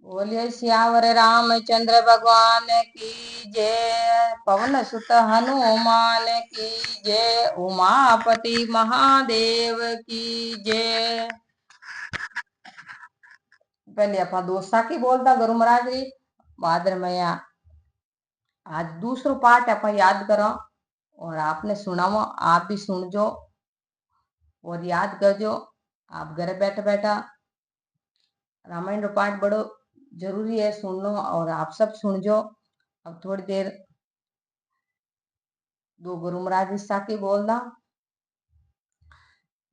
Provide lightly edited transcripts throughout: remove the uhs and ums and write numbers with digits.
बोलिए सियावर रामचंद्र भगवान की जय। पवन सुत हनुमान की जय। उमापति महादेव की जय। पहले अपना दोस्ता की बोलता गुरु महाराज जी भाद्र में आज दूसरो पाठ अपन याद करो और आपने सुनाओ, आप भी सुन जो और याद कर जो। आप घर बैठा बैठा रामायण रो पाठ बड़ो जरूरी है सुनना और आप सब सुन जो। अब थोड़ी देर दो गुरु महाराज जी साकी बोलना।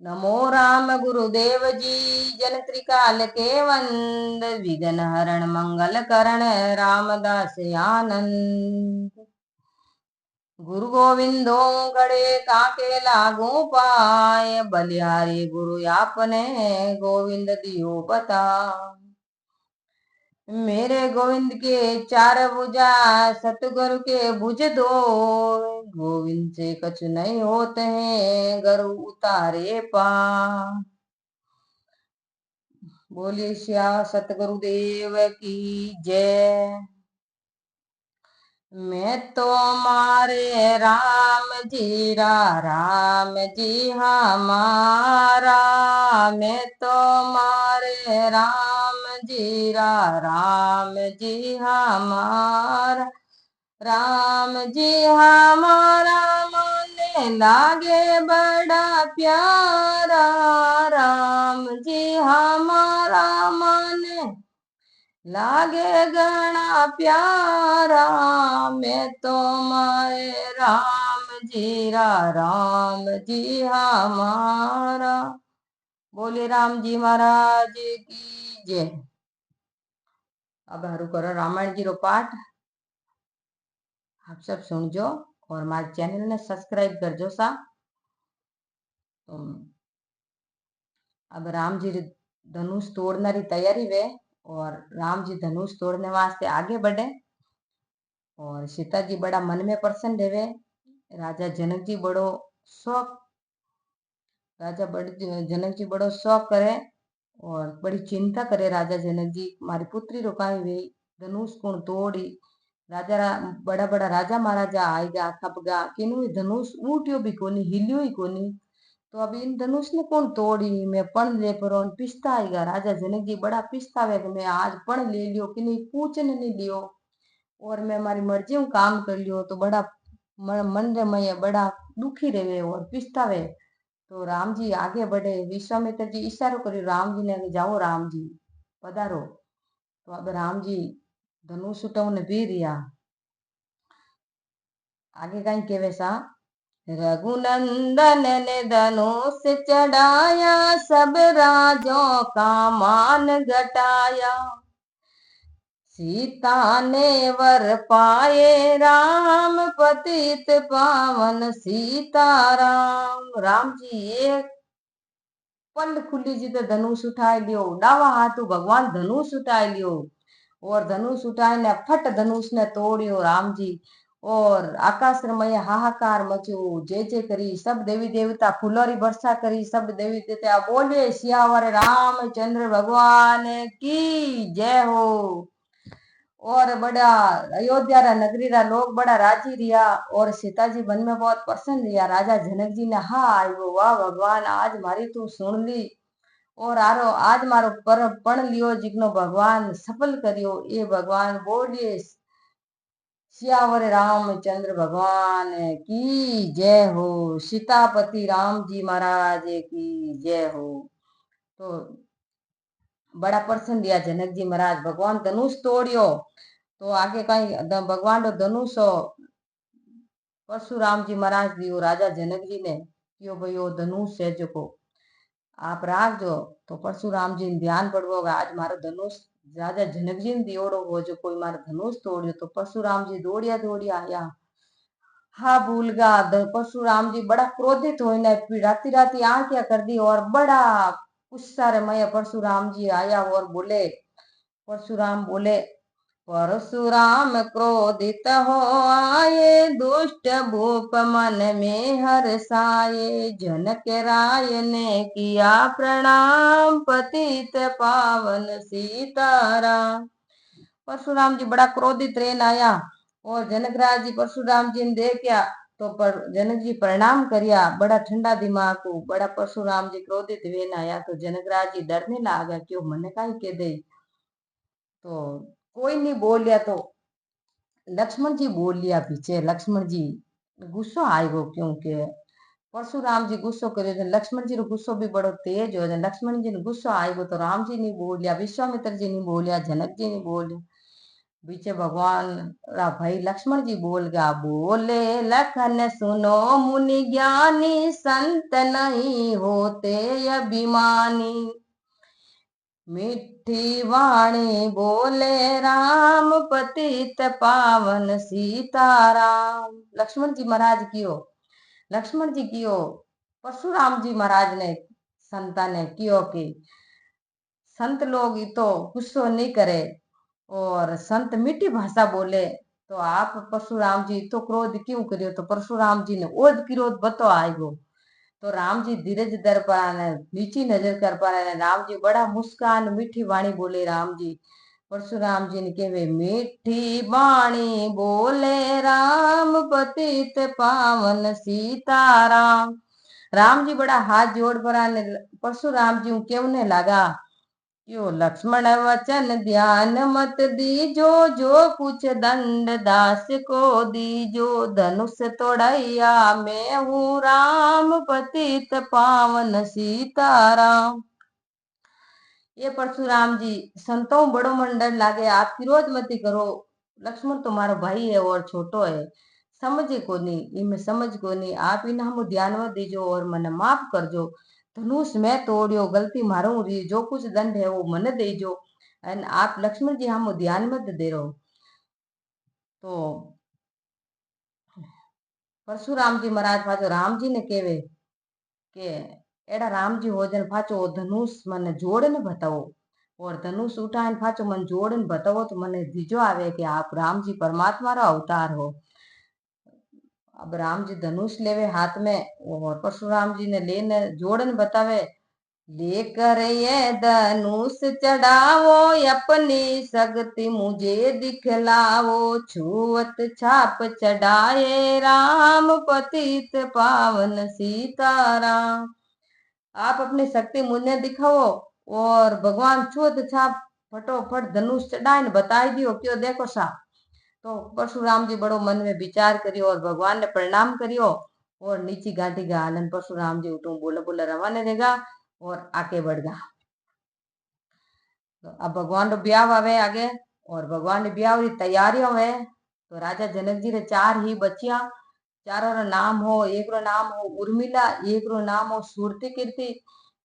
नमो राम गुरुदेव जी जन त्रिकाल के वंद विघ्न हरण मंगल करण रामदास आनंद। गुरु गोविंदो गड़े काके लागू पाए बलिहारी गुरु आपने गोविंद दियो बता। मेरे गोविंद के चार भुजा सतगुरु के भुज दो। गोविंद से कछ नहीं होते हैं गुरु उतारे पा। बोलिए श्या सतगुरुदेव की जय। मैं तो मारे राम जी हमारा। मैं तो मारे राम जी हमारा। राम जी हमारा माने लागे बड़ा प्यारा। राम जी हमारा माने लागे घना प्यारा। मैं तो मारे राम जी हमारा। बोले राम जी महाराज की जय। अब हारू करो रामायण जी रो पाठ आप सब सुन जो और हमारे चैनल ने सब्सक्राइब कर जो सा। तो अब राम जी धनुष तोड़ने की तैयारी वे और राम जी धनुष तोड़ने वास्ते आगे बढ़े और सीता जी बड़ा मन में प्रसन्न रहे। राजा जनक जी बड़ो शौक जनक जी बड़ो शौक करे और बड़ी चिंता करे। राजा जनक जी मारी पुत्री रोकाई वे धनुष कुण तोड़ी। राजा बड़ा बड़ा राजा महाराजा आएगा खपगा किन्हू धनुष ऊटियो भी कोनी हिलियो ही कोनी। तो अब इन धनुष ने कौन तोड़ी मैं पण ले पर पिस्ता आएगा। राजा जनक जी बड़ा पिस्तावे कि मैं आज पण ले लियो कि नहीं पूछने नहीं लियो और मैं मारी मर्जी हूँ काम कर लियो। तो बड़ा मन रे मैं बड़ा दुखी रहे और पिस्तावे। तो राम जी आगे बढ़े। विश्वामित्र जी इशारो करियो राम जी ने जाओ राम जी पधारो। तो अब राम जी धनुष उठाने भी रिया। आगे कहीं केवे सा रघुनंदन ने धनुष चढ़ाया सब राजों का मान घटाया। सीता ने वर पाए राम पतित पावन सीताराम। राम जी एक पल खुली जी तो धनुष उठाए लियो। डावा हाथू भगवान धनुष उठाए लियो और धनुष उठाए ने फट धनुष ने तोड़ियो राम जी। और आकाश में हाहाकार मचो जय जय करी सब देवी देवता फुलोरी वर्षा करी। सब देवी देवता बोले सियावर रामचंद्र भगवान की जय हो। और बड़ा अयोध्या रा नगरी रा लोग बड़ा राजी रिया और सीता जी मन में बहुत प्रसन्न रिया। राजा जनक जी ने हा आयो वाह भगवान आज मारी तू सुन ली और आरो आज मारो पर पण लियो जिग्नो भगवान सफल करियो। ये भगवान बोलिए सियावर रामचंद्र भगवान की जय हो। सीतापति राम जी महाराज की जय हो। तो बड़ा प्रसन्न दिया जनक जी महाराज भगवान धनुष तोड़ियो। तो आगे कहीं भगवान रो धनुष परशुराम जी महाराज दियो राजा जनक जी ने क्यों भाई वो धनुष है जो को आप राख जो। तो परशुराम जी ने ध्यान पड़वोगा आज मारो धनुष राजा जनक जी ने दियोड़ो हो जो कोई मारो धनुष तोड़ियो। तो परशुराम जी दौड़िया दौड़िया आया। हा भूल गा परशुराम जी बड़ा क्रोधित होने राती राती आंखिया कर दी और बड़ा गुस्सा रे मय परशुराम जी आया और बोले परशुराम बोले परशुराम क्रोधित हो आए दुष्ट भूप मन में हर्षाए। जनक राय ने किया प्रणाम पतित पावन सीताराम। परशुराम जी बड़ा क्रोधित रहन आया और जनकराज जी परशुराम जी ने देखा तो पर जनक जी प्रणाम करिया बड़ा ठंडा दिमाग को बड़ा परशुराम जी क्रोधित वेन आया तो जनकराज जी डरने लागा क्यों मने काई के दे तो कोई नहीं बोलिया तो लक्ष्मण जी बोल लिया पीछे लक्ष्मण जी गुस्सो आएगो क्योंकि परशुराम जी गुस्सो करे लक्ष्मण जी रो गुस्सो भी बड़ो तेज हो जाए लक्ष्मण जी ने गुस्सो आएगो तो राम जी नहीं बोलिया विश्वामित्र जी नहीं बोलिया जनक जी नहीं बोलिया बीचे भगवान भाई लक्ष्मण जी बोल गया बोले लखन सुनो मुनि ज्ञानी संत नहीं होते अभिमानी मीठी वाणी बोले राम पतित पावन सीताराम लक्ष्मण जी महाराज कियो लक्ष्मण जी कियो परशुराम जी महाराज ने संता ने कियो कि संत लोग तो गुस्सो नहीं करे और संत मीठी भाषा बोले तो आप परशुराम जी तो क्रोध क्यों करियो तो परशुराम जी ने ओद क्रोध बतो आएगो तो राम जी धीरज धर पाने नीची नजर कर पा रहे राम जी बड़ा मुस्कान मीठी वाणी बोले राम जी परशुराम जी ने कहे मीठी वाणी बोले राम पतित पावन सीताराम राम जी बड़ा हाथ जोड़ पड़ा परशुराम जी केवने लगा यो लक्ष्मण वचन ध्यान मत दीजो जो कुछ दंड दास को दीजो धनुष तोड़ैया मैं हूँ राम पतित पावन सीताराम ये परशुराम जी संतों बड़ो मन डर लागे आप विरोध मत करो लक्ष्मण तुम्हारा भाई है और छोटो है समझे को नहीं इनमें समझ को नहीं आप इन्हें हम ध्यान मत दीजो और मन माफ कर जो धनुष मैं तोड़ियो गलती मारू रही जो कुछ दंड है वो मन देजो एंड आप लक्ष्मण जी हम ध्यान मत दे रहो तो परशुराम जी महाराज पाछो राम जी ने केवे के एड़ा राम जी हो जन पाछो धनुष मन जोड़ ने बताओ और धनुष उठाए पाछो मन जोड़ ने बताओ तो मने दीजो आवे कि आप राम जी परमात्मा रा अवतार हो अब राम जी धनुष लेवे हाथ में और परशुराम जी ने लेने जोड़न बतावे लेकर ये धनुष चढ़ावो अपनी शक्ति मुझे दिखलावो छुअत छाप चढ़ाए राम पतित पावन सीताराम आप अपनी शक्ति मुझे दिखाओ और भगवान छुअत छाप फटोफट धनुष चढ़ाए बताई दियो क्यों देखो सा तो परशुराम जी बड़ो मन में विचार करियो और भगवान ने प्रणाम करियो और नीची गांठी गा आनंद परशुराम जी उठू बोला बोला रवाने देगा और आगे बढ़ गया तो अब भगवान रो ब्याह आवे आगे और भगवान ने ब्याह री तैयारियों में तो राजा जनक जी रे चार ही बच्चियां चारों रो नाम हो एक रो नाम हो उर्मिला एक रो नाम हो सूरती कीर्ति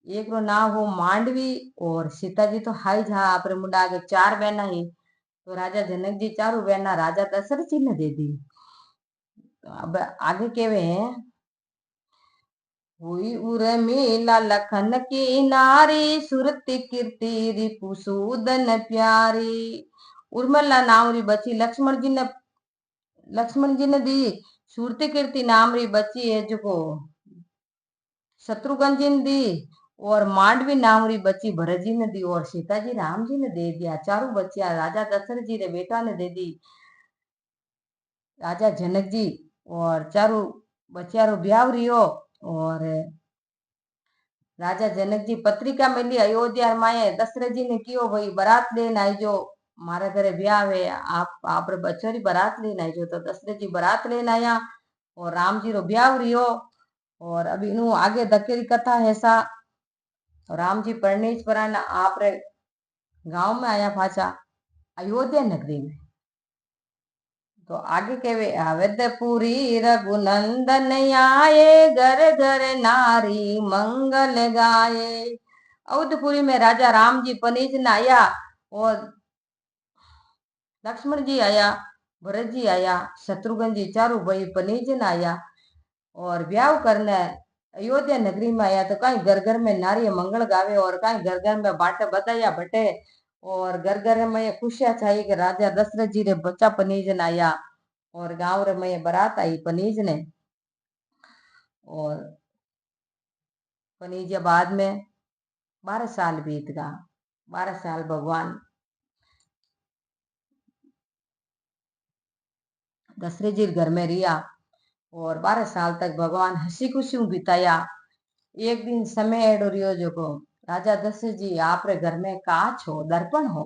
एक रो नाम हो मांडवी और सीता जी तो हाई जा आपरे मुंडा आगे चार बहना ही तो राजा जनक जी चारों बहना राजा दशरथ जी ने दे दी तो अब आगे केवे हैं हुई उर्मिला लखन की नारी सुरती कीर्ति रिपुसूदन प्यारी उर्मिला नाम री बची लक्ष्मण जी ने दी सुरती कीर्ति नाम री बची है जो शत्रुघ्न जी ने दी और मांडवी नाम री बची भरत जी ने दी और सीता जी राम जी ने दे दिया चारों बच्चियां राजा दशरथ जी रे बेटा ने दे दी राजा जनक जी और चारों बच्चियां रो ब्याह रियो और राजा जनक जी पत्रिका मिली अयोध्या माए दशरथ जी ने कियो भाई बारात लेने आई जो मारे घरे ब्याह है आप बच्चों री बारात लेने आई जो तो दशरथ जी बारात लेने आया और राम जी रो ब्याह रियो और अभी नु आगे धकेरी कथा है सा राम जी परनेश पराना आप रे गांव में आया पाछा अयोध्या नगरी में तो आगे केवे अवधपुरी रघुनंदन आए घर घर नारी मंगल गाए अवधपुरी में राजा राम जी पनीज ने आया और लक्ष्मण जी आया भरत जी आया शत्रुघ्न जी चारों भाई पनीज ने आया और ब्याह करने अयोध्या नगरी में आया तो कहीं घर घर में नारी मंगल गावे और कहीं घर घर में बाटे बताया बटे और घर घर में ये खुशियां छाई कि राजा दशरथ जी रे बच्चा पनीज ने आया और गांव रे में बारात आई पनीज ने और पनीज बाद में 12 साल बीत गया 12 साल भगवान दशरथ जी घर में रिया और 12 साल तक भगवान हसी खुशी बिताया। एक दिन समय एडो रियो जो को राजा दशरथ जी आप रे घर में काच हो दर्पण हो।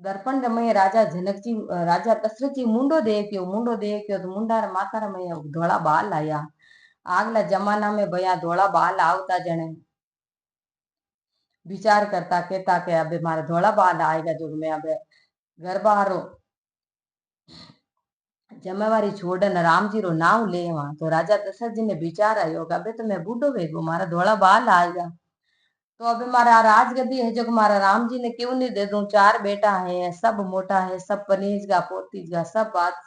दर्पण में राजा जनक जी राजा दशरथ जी मुंडो देखियो तो मुंडा रे माथा रे में धोला बाल आया। आगला जमाना में भैया धोला बाल आवता जने विचार करता कहता के अबे मारे धोला बाल आएगा जो मैं अबे घर बाहर जमेवारी छोड़न राम जी रो नाम ले वहां। तो राजा दशरथ जी ने विचार आयो कि अबे तो मैं बूढ़ो वेगो मारा धोला बाल आएगा तो अबे मारा राजगद्दी है जो मारा राम जी ने क्यों नहीं दे दूं। 4 बेटा है सब मोटा है सब पनीज का पोतीज का सब बात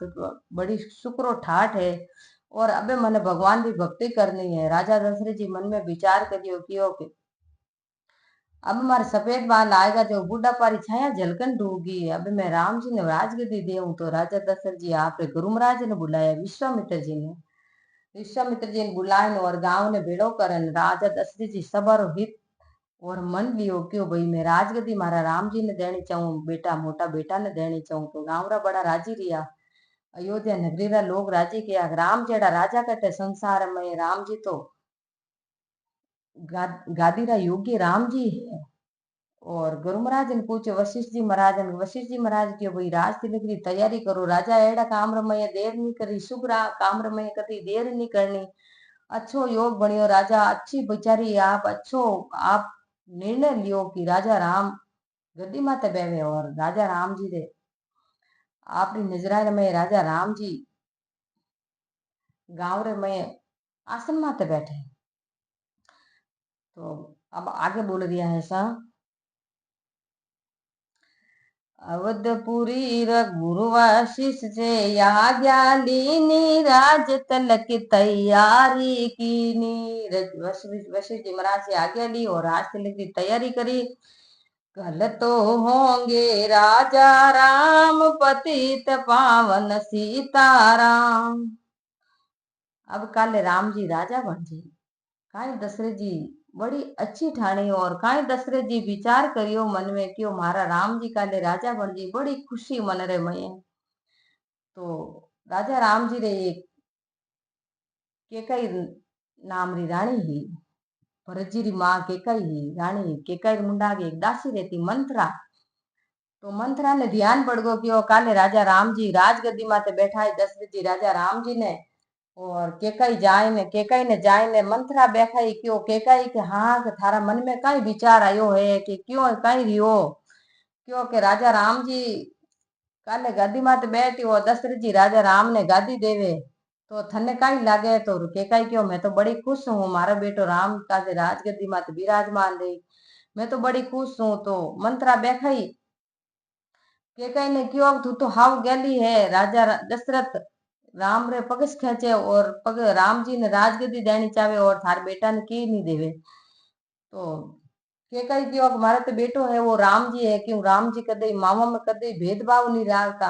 बड़ी शुक्रो ठाठ है और अबे मने भगवान की भक्ति करनी है। राजा दशरथ जी मन में विचार करियो कियो के अब हमारे सफेद बाल आएगा जो बूढ़ा पारी छाया झलकन डूबगी। अब मैं राम जी ने राजगद्दी देऊं। तो राजा दशरथ जी आपने गुरुमराज ने बुलाया विश्वामित्र जी ने। विश्वामित्र जी ने बुलाए और गांव ने भेड़ो करन राजा दशरथ जी सबारो हित और मन लियो क्यों भाई मैं राजगद्दी मारा राम जी ने देनी चाहूं बेटा मोटा बेटा ने देनी चाहूं। तो गांव रा बड़ा राजी रिया। अयोध्या नगरी रा लोग राजी किया राम जेड़ा राजा कटे संसार में राम जी तो गादी रा योग्य राम जी है। और गुरु महाराज ने पूछे वशिष्ठ जी महाराज के भाई राज तिलक की तैयारी करो। राजा एड़ा काम रमय देर नहीं करी शुभ काम रमय कभी देर नहीं करनी। अच्छो योग बनियो राजा अच्छी बिचारी आप अच्छो आप निर्णय लियो कि राजा राम गद्दी माते बैठे और राजा राम जी दे आपकी नजरा में राजा राम जी गांव रे में आसन माते बैठे। तो अब आगे बोल रिया है सा अवधपुरी रघुर वशिष्ठ से आज्ञा लीनी राज तलक तैयारी कीनी। वशिष्ठ जी महाराज से आज्ञा ली और राज तिलक की तैयारी करी। कल तो होंगे राजा राम पतित पावन सीताराम। अब कल राम जी राजा बन जी काई दशरथ जी बड़ी अच्छी ठाणी और काई दशरथ जी विचार करियो मन में क्यों मारा राम जी काले राजा बन जी बड़ी खुशी मन रे मये। तो राजा राम जी रे एक केकई नाम री रानी ही भरत जी री माँ केकई ही रानी केकई मुंडा के एक दासी रहती मंत्रा। तो मंत्रा ने ध्यान पड़ गो कि काले राजा राम जी राजगद्दी माते बैठा है दशरथ जी राजा राम जी ने और केकई ने जाए ने मंत्रा बैठाई क्यों केकई के हाँ के थारा मन में कई विचार आयो है कि क्यों कई रियो क्यों के राजा राम जी काले गादी माते बैठी हो दशरथ जी राजा राम ने गादी देवे तो थने कई लागे। तो केकई क्यों मैं तो बड़ी खुश हूँ मारा बेटो राम का राजगद्दी माते विराजमान रही मैं तो बड़ी खुश हूँ। तो मंत्रा बैठाई केकई ने क्यों तू तो हाव गली है राजा दशरथ राम रे पगस खेचे और पग राम जी ने राजगद्दी देनी चाहे और थार बेटा ने की नहीं देवे। तो केकई क्यों मारे तो बेटो है वो राम जी है क्यों राम जी कदे मामा में कदे भेदभाव नहीं राखता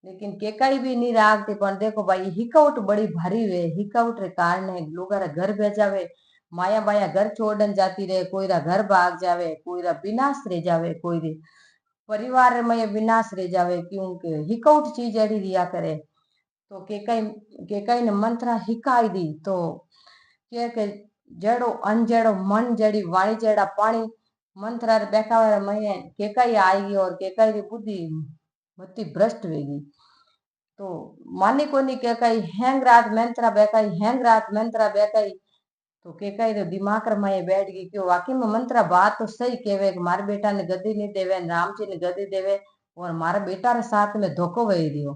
लेकिन केकई भी नहीं राखती पर देखो भाई हिकौट बड़ी भारी वे हिकौट रे कारण लोग घर भेजावे माया बाया घर छोड़न जाती रहे कोई रा घर भाग जावे कोई रा विनाश रह जावे कोई रे परिवार में विनाश रह जावे क्योंकि हिकौट चीज एड़ी रिया करे। तो केकई ने मंत्रा हिकाई दी तो के जड़ो अनजड़ो मन जड़ी वाणी जड़ा पानी मंत्रा रे बैठा हुआ मैं केकई आएगी और केकई री बुद्धि मती भ्रष्ट वेगी। तो मानी कोनी केकई हैंग रात मंत्रा बैकाई हैंग रात मंत्रा बैकाई। तो केकई रे दिमाग रे में बैठ गई क्यों वाकई में मंत्रा बात तो सही कहवे कि मारे बेटा ने गद्दी नहीं देवे राम जी ने गद्दी देवे और मारे बेटा रे साथ में धोखो वही दियो।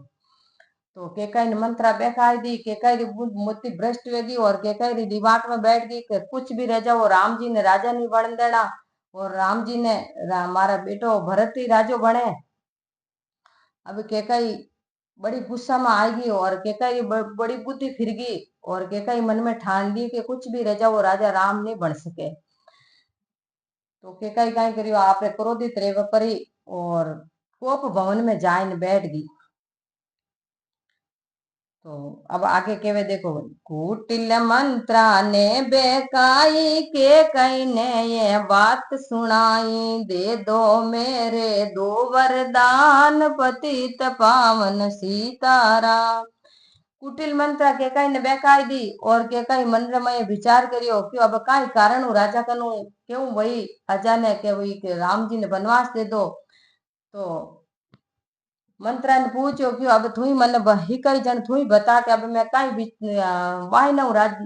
तो केकई ने मंत्रा बैठाई दी केकई री मोती भ्रष्ट वेगी और केकई री दिमाग में बैठ गई कि कुछ भी रह जाओ राम जी ने राजा नहीं बन देना और राम जी ने मारा बेटो भरत ही राजो बने। अब केकई बड़ी गुस्सा में आएगी और केकई बड़ी बुद्धि फिर गई और केकई मन में ठान ली कि कुछ भी रह जाओ राजा राम नहीं बन सके। तो केकई कई करियो आपने क्रोधित रेव परी और कोप भवन में जाइन बैठ गई। तो अब आगे केवे देखो कुटिल मंत्रा ने बेकाई के कई ने ये बात सुनाई दे दो मेरे दो वरदान पतित पावन सीताराम। कुटिल मंत्र केकाई ने बेकाई दी और केकाई मंत्र में विचार करियो क्यों अब काई कारण राजा कनु क्यों वही अजाने के वही के राम जी ने वनवास दे दो। तो मंत्रा ने पूछो क्यों अब थू मन ही कई जन थू बता के अब मैं कई वाही न राज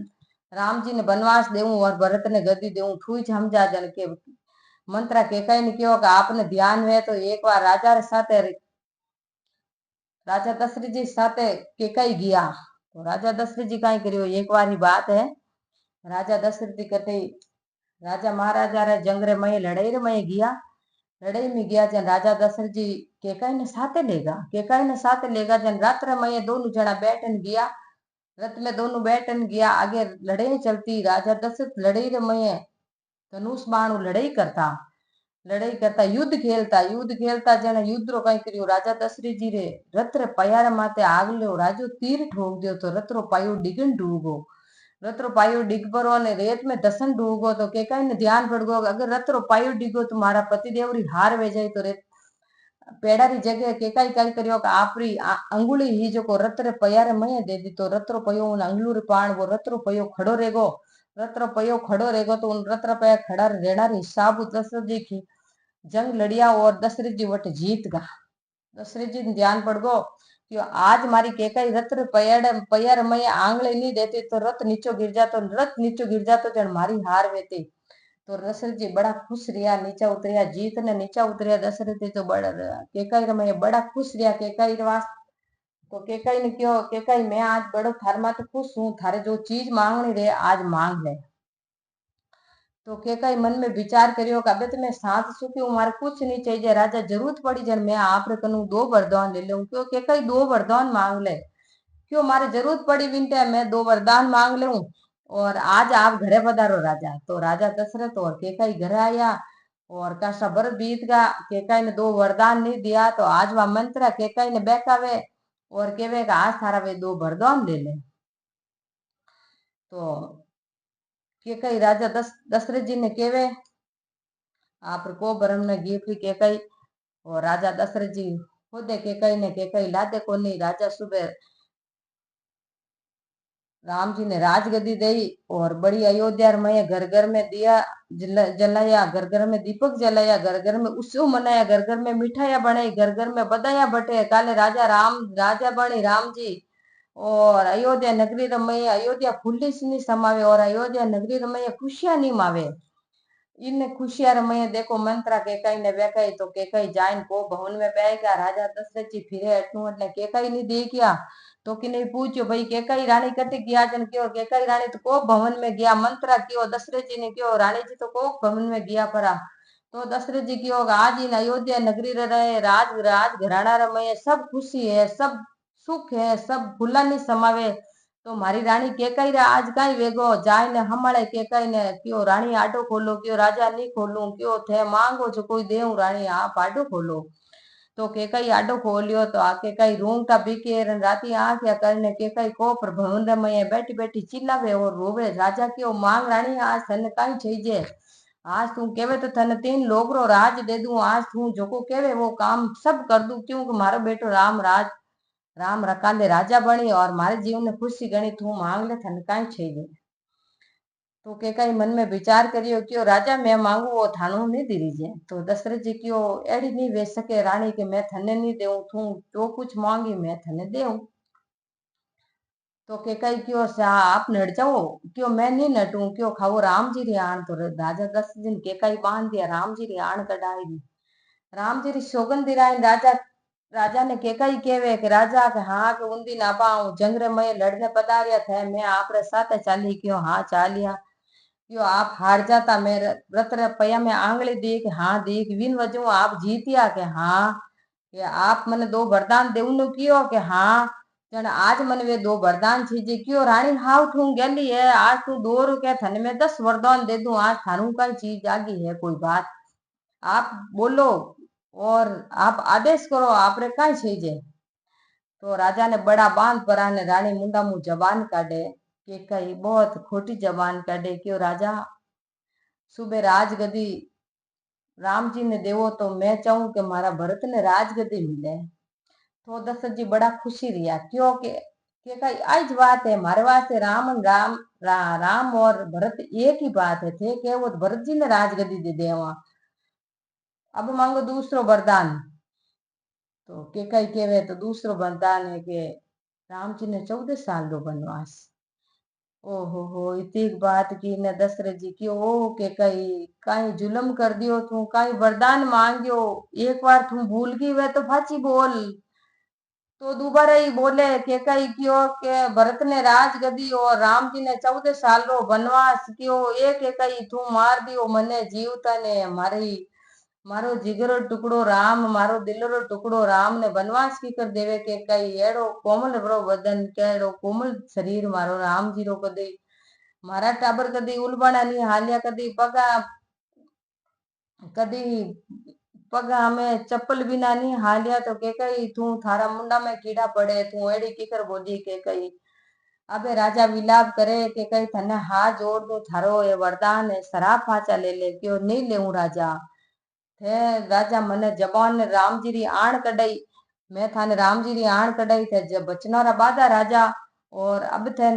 राम जी ने वनवास देऊं और भरत ने गद्दी देऊं थू समझा जन के मंत्रा के कई ने कहो कि आपने ध्यान है तो एक बार राजा रे साथे राजा दशरथ जी साथे के कई गया। तो राजा दशरथ जी कई करियो एक बार ही बात है राजा दशरथ जी कटे राजा महाराजा रे जंग रे मई लड़ाई रे मई गया लड़ाई में गया जन राजा दशरथ जी केकाई ने साथे लेगा जन रात्र में दोनों जना बैठन गया रथ में दोनों बैठन गया आगे लड़ाई चलती राजा दशरथ लड़ाई रे में धनुष बाण लड़ाई करता युद्ध खेलता जन युद्ध रो कई करियो राजा दशरथ जी रे रथ रे पयार माते आगलो राजो तीर ठोक दियो तो रथ रो पायो डिगन डूबो रथ रो पायो डिग परो ने रेत में दसन डूबो तो के कई ने ध्यान पड़ गो अगर रथ रो पायो डिगो तो मारा पति देव री हार वे जाए तो रेत पेड़ा री जगह के कई कई करियो कि आपरी अंगुली ही जो को रथ रे पयारे मय दे दी तो रथ रो पयो उन अंगुली रे पाण वो रथ रो पयो खड़ो रेगो रथ रो पयो खड़ो रेगो तो उन रथ रो पया खड़ा रेणा री हिसाब दशरथ जी की जंग लड़िया और दशरथ जी वट जीत गा दशरथ जी ध्यान पड़ गो कि आज मारी केकाई रथ रे पयार मय आंगले नहीं देती तो रथ नीचो गिर जातो जन मारी हार वेती। तो दशरथ जी बड़ा खुश रिया नीचा उतरिया जीत ने नीचा उतरिया दशरथ जी तो बड़ा केकाई रे मैं बड़ा खुश रिया केकाई रे वास तो केकाई ने क्यों केकाई मैं आज बड़ो थार माते खुश हूं थारे जो चीज मांगनी रे आज मांग ले। तो केकाई मन में विचार करियो कि अबे तो मैं सांस सुखी हूं मारे कुछ नहीं चाहिए राजा जरूरत पड़ी जन मैं आप रे कनु दो वरदान ले लूं क्यों केकाई दो वरदान मांग ले क्यों मारे जरूरत पड़ी विनते मैं दो वरदान मांग लूं और आज आप घरे पधारो राजा। तो राजा दशरथ और केकाई घर आया और काशा बर बीत गया केकाई ने दो वरदान नहीं दिया तो आज वह मंत्र केकाई ने बेकावे और केवे का आज थारा वे दो वरदान ले ले। तो केकाई राजा दशरथ जी ने केवे आप को ब्रह्म ने गीत केकाई और राजा दशरथ जी खुदे केकाई ने केकाई लादे को नहीं राजा सुबह राम जी ने राजगद्दी दी और बड़ी अयोध्या में घर घर में दिया जलाया घर घर में दीपक जलाया घर घर में उत्सव मनाया घर घर में मिठाइयां बनाई घर घर में बधाइयां बटे काले राजा बने राम जी और अयोध्या नगरी रमय अयोध्या फुल्ली नहीं समावे और अयोध्या नगरी रमय खुशियां नहीं मावे इन खुशियां रमय देखो मंत्रा केकाई ने बेकाई तो केकाई जाइन को भवन में बैठ गया राजा दशरथ जी फिरे अटू એટલે केकाई नहीं दे गया तो कि नहीं पूछो भाई केकाई रानी कटे गया जन क्यों केकाई रानी तो को भवन में गया मंत्रा क्यों दशरथ जी ने क्यों रानी जी तो को भवन में गया परा तो दशरथ जी क्यों आज इन अयोध्या नगरी रहे राज घराना रमय सब खुशी है सब सुख है सब भूला नहीं समावे तो मारी रानी केकाई रे आज कई वेगो जाय ने हमारे केकाई ने क्यों रानी आडो खोलो क्यों राजा नहीं खोलू क्यों थे मांगो जो कोई देऊ रानी आप आडो खोलो तो केकाई आडो खोलियो तो आके कई रूंगटा बीके राती आंख करने केकाई को पर भवन में बैठी बैठी चिल्लावे और रोवे राजा क्यों मांग रानी आज थने कई चाहिए आज तू केवे तो थने 3 लोग रो राज दे दूं आज तू जोको केवे वो काम सब कर दूं क्यों मारो बेटो राम रकाले राजा बनी और मारे जीवन ने खुशी गणी तू मांग ले थने कई चाहिए। तो केकाई मन में विचार करियो क्यों राजा मैं मांगू वो थानो नहीं दी रही तो दशरथ जी क्यों एड़ी नहीं वे सके रानी के मैं थने नहीं देऊं तू जो कुछ मांगी मैं थने देऊं। तो केकाई क्यों सा आप नट जाओ क्यों मैं नहीं नटू क्यों खाओ राम जी री आण तो राजा दशरथ जी ने केकाई बांध दिया राम जी री आण कढ़ाई दी राम जी री सौगंध दिराई राजा ने केकाई केवे कि राजा के हाँ के उन्दी ना पाऊं जंग रे मैं लड़ने पधारिया थे मैं आप रे साथ चाली क्यों हाँ चालिया यो आप हार जाता मेरे व्रत रे पया में आंगली दी कि हाँ दी कि विन वजह आप जीतिया के हाँ कि आप मने दो वरदान देवनु कियो कि हाँ जन आज मन वे दो वरदान छीजे क्यों रानी हाउ ठू गेली है आज तू दो रू के थन में 10 वरदान दे दूं आज थारू का चीज आगी है कोई बात आप बोलो और आप आदेश करो आप रे कई छीजे। तो राजा ने बड़ा बांध परा ने रानी मुंडा मुंह जबान काटे कि कई बहुत खोटी जबान काटे क्यों राजा सुबह राजगदी राम जी ने देवो तो मैं चाहूं कि मारा भरत ने राजगदी मिले। तो दशरथ जी बड़ा खुशी रिया क्योंकि कि कई आज बात है हमारे वास्ते राम और भरत एक ही बात है थे कि वो भरत जी ने राजगद्दी दे दे वहां। अब मांगो दूसरो वरदान। तो के कई केवे तो दूसरो वरदान है कि राम जी ने 14 साल रो वनवास। ओहो हो इतनी बात की ने दशरथ जी की ओ के कई कई जुलम कर दियो तू कई वरदान मांगियो। एक बार तू भूल गई वे तो फाची बोल। तो दोबारा ही बोले के कई क्यों के भरत ने राजगद्दी और राम जी ने 14 साल रो वनवास कियो एक कई तू मार दियो मने जीवता ने मारी मारो जिगरो टुकड़ो राम मारो दिलरो टुकड़ो राम ने वनवास की कर देवे के कई एड़ो कोमल बड़ो बदन केड़ो कोमल शरीर मारो राम जी रो कदी मारा टाबर कदी उलबणा नी हालिया कदी पगा कदी पगा में चप्पल बिना नी हालिया तो के कई तू थारा मुंडा में कीड़ा पड़े तू एड़ी किकर बोली के कई। अबे राजा विलाप करे के कई थने हाथ जोड़ दो थारो ये वरदान है शराब फाचा ले ले क्यों नहीं लेऊं राजा। थे राजा मने जबान ने राम जी री आण कढ़ाई मैं थाने राम जी री आण कढ़ाई थे जब बचनारा बादा राजा। और अब थे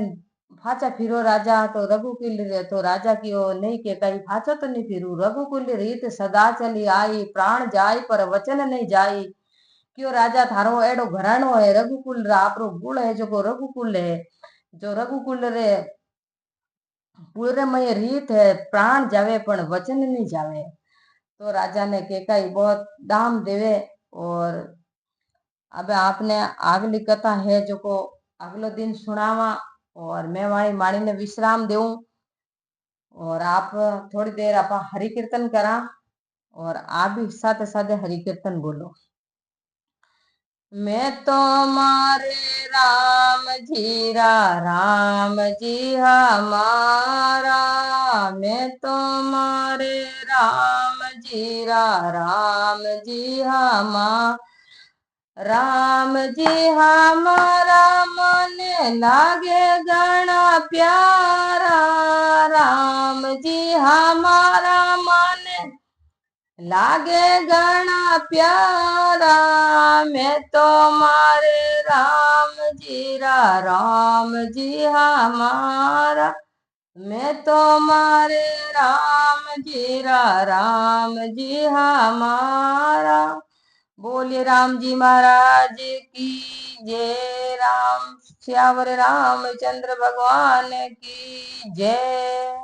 फाचा फिरो राजा तो रघुकुल रे तो राजा की ओ नहीं के कई फाचा तो नहीं फिरू रघुकुल रीत सदा चली आई प्राण जाई पर वचन नहीं जाई। क्यों राजा थारो एडो घरानो है रघुकुल रा आपरो गुण है जो रघुकुल है जो रघुकुल रे पूरे में रीत है प्राण जावे पण वचन नहीं जावे। तो राजा ने के कई बहुत दाम देवे। और अब आपने अगली कथा है जो को अगलो दिन सुनावा और मैं वाणी माणी ने विश्राम देऊं। और आप थोड़ी देर आप हरि कीर्तन करा और आप भी साथ साथ हरि कीर्तन बोलो। मैं तो मारे राम जी हमारा मैं तो मारे राम जी हमारा राम जी हमारा मन लागे घना प्यारा राम जी हमारा मन लागे घना प्यारा मैं तो मारे राम जी हमारा मैं तो मारे राम जी हमारा। बोलिए राम जी महाराज की जय। राम श्यावर रामचंद्र भगवान की जय।